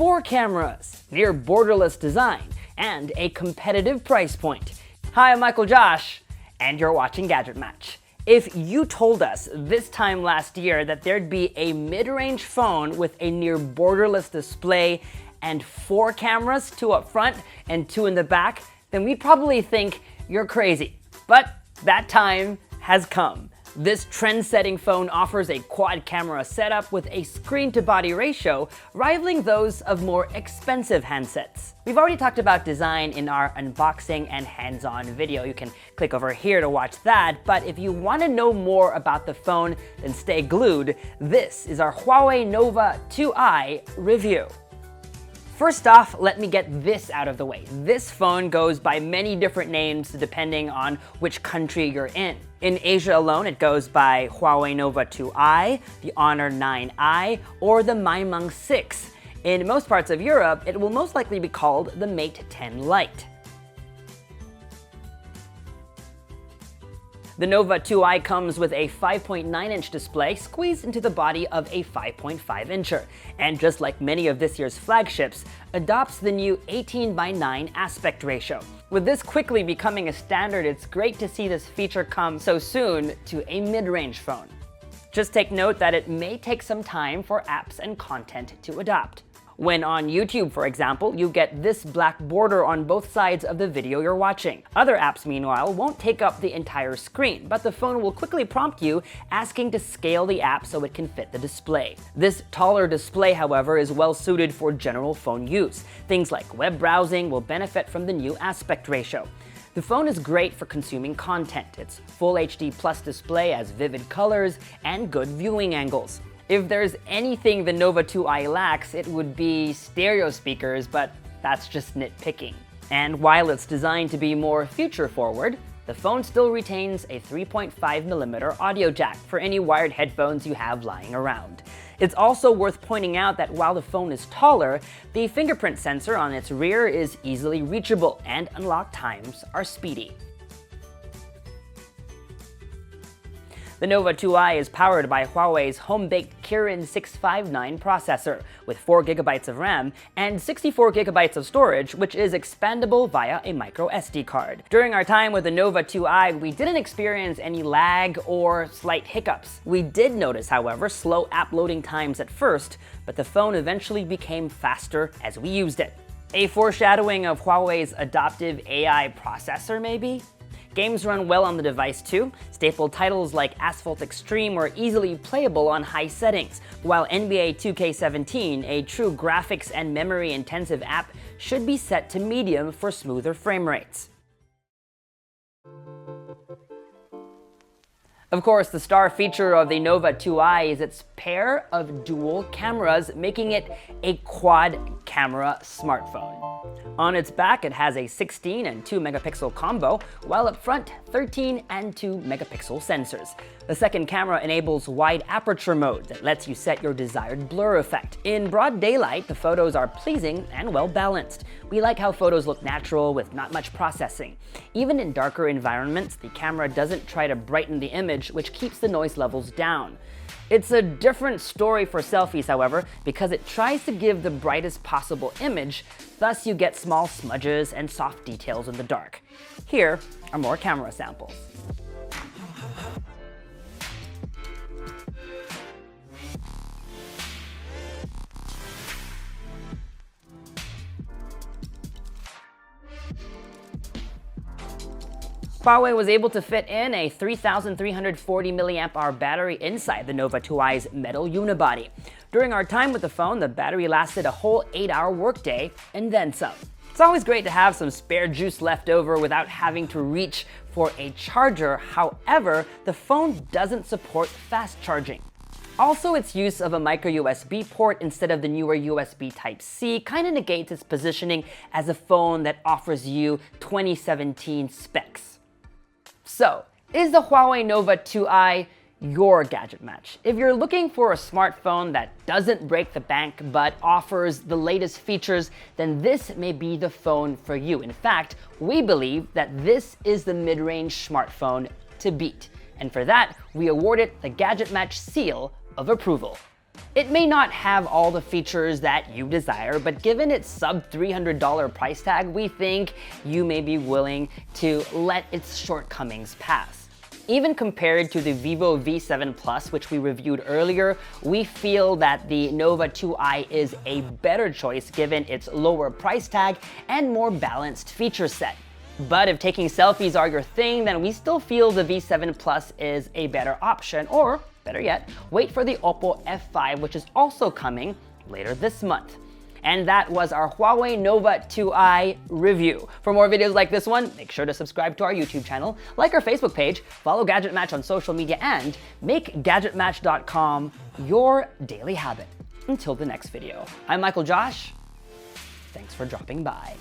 4 cameras, near borderless design, and a competitive price point. Hi, I'm Michael Josh, and you're watching GadgetMatch. If you told us this time last year that there'd be a mid-range phone with a near borderless display and 4 cameras, 2 up front and 2 in the back, then we'd probably think you're crazy. But that time has come. This trend-setting phone offers a quad-camera setup with a screen-to-body ratio rivaling those of more expensive handsets. We've already talked about design in our unboxing and hands-on video. You can click over here to watch that, but if you want to know more about the phone, then stay glued. This is our Huawei Nova 2i review. First off, let me get this out of the way. This phone goes by many different names depending on which country you're in. In Asia alone, it goes by Huawei Nova 2i, the Honor 9i, or the Maimeng 6. In most parts of Europe, it will most likely be called the Mate 10 Lite. The Nova 2i comes with a 5.9-inch display squeezed into the body of a 5.5-incher, and just like many of this year's flagships, adopts the new 18:9 aspect ratio. With this quickly becoming a standard, it's great to see this feature come so soon to a mid-range phone. Just take note that it may take some time for apps and content to adopt. When on YouTube, for example, you get this black border on both sides of the video you're watching. Other apps, meanwhile, won't take up the entire screen, but the phone will quickly prompt you asking to scale the app so it can fit the display. This taller display, however, is well suited for general phone use. Things like web browsing will benefit from the new aspect ratio. The phone is great for consuming content. Its Full HD Plus display has vivid colors and good viewing angles. If there's anything the Nova 2i lacks, it would be stereo speakers, but that's just nitpicking. And while it's designed to be more future-forward, the phone still retains a 3.5mm audio jack for any wired headphones you have lying around. It's also worth pointing out that while the phone is taller, the fingerprint sensor on its rear is easily reachable and unlock times are speedy. The Nova 2i is powered by Huawei's home-baked Kirin 659 processor with 4GB of RAM and 64GB of storage, which is expandable via a micro SD card. During our time with the Nova 2i, we didn't experience any lag or slight hiccups. We did notice, however, slow app loading times at first, but the phone eventually became faster as we used it. A foreshadowing of Huawei's adoptive AI processor, maybe? Games run well on the device too. Staple titles like Asphalt Extreme were easily playable on high settings, while NBA 2K17, a true graphics and memory-intensive app, should be set to medium for smoother frame rates. Of course, the star feature of the Nova 2i is its pair of dual cameras, making it a quad-camera smartphone. On its back, it has a 16 and 2 megapixel combo, while up front, 13 and 2 megapixel sensors. The second camera enables wide aperture mode that lets you set your desired blur effect. In broad daylight, the photos are pleasing and well balanced. We like how photos look natural with not much processing. Even in darker environments, the camera doesn't try to brighten the image, which keeps the noise levels down. It's a different story for selfies, however, because it tries to give the brightest possible image, thus you get small smudges and soft details in the dark. Here are more camera samples. Huawei was able to fit in a 3,340 mAh battery inside the Nova 2i's metal unibody. During our time with the phone, the battery lasted a whole 8-hour workday and then some. It's always great to have some spare juice left over without having to reach for a charger. However, the phone doesn't support fast charging. Also, its use of a micro USB port instead of the newer USB Type-C kind of negates its positioning as a phone that offers you 2017 specs. So, is the Huawei Nova 2i your gadget match? If you're looking for a smartphone that doesn't break the bank but offers the latest features, then this may be the phone for you. In fact, we believe that this is the mid-range smartphone to beat. And for that, we award it the GadgetMatch seal of approval. It may not have all the features that you desire, but given its sub $300 price tag, we think you may be willing to let its shortcomings pass. Even compared to the Vivo V7 Plus, which we reviewed earlier, we feel that the Nova 2i is a better choice given its lower price tag and more balanced feature set. But if taking selfies are your thing, then we still feel the V7 Plus is a better option, or better yet, wait for the Oppo F5, which is also coming later this month. And that was our Huawei Nova 2i review. For more videos like this one, make sure to subscribe to our YouTube channel, like our Facebook page, follow GadgetMatch on social media, and make GadgetMatch.com your daily habit. Until the next video, I'm Michael Josh. Thanks for dropping by.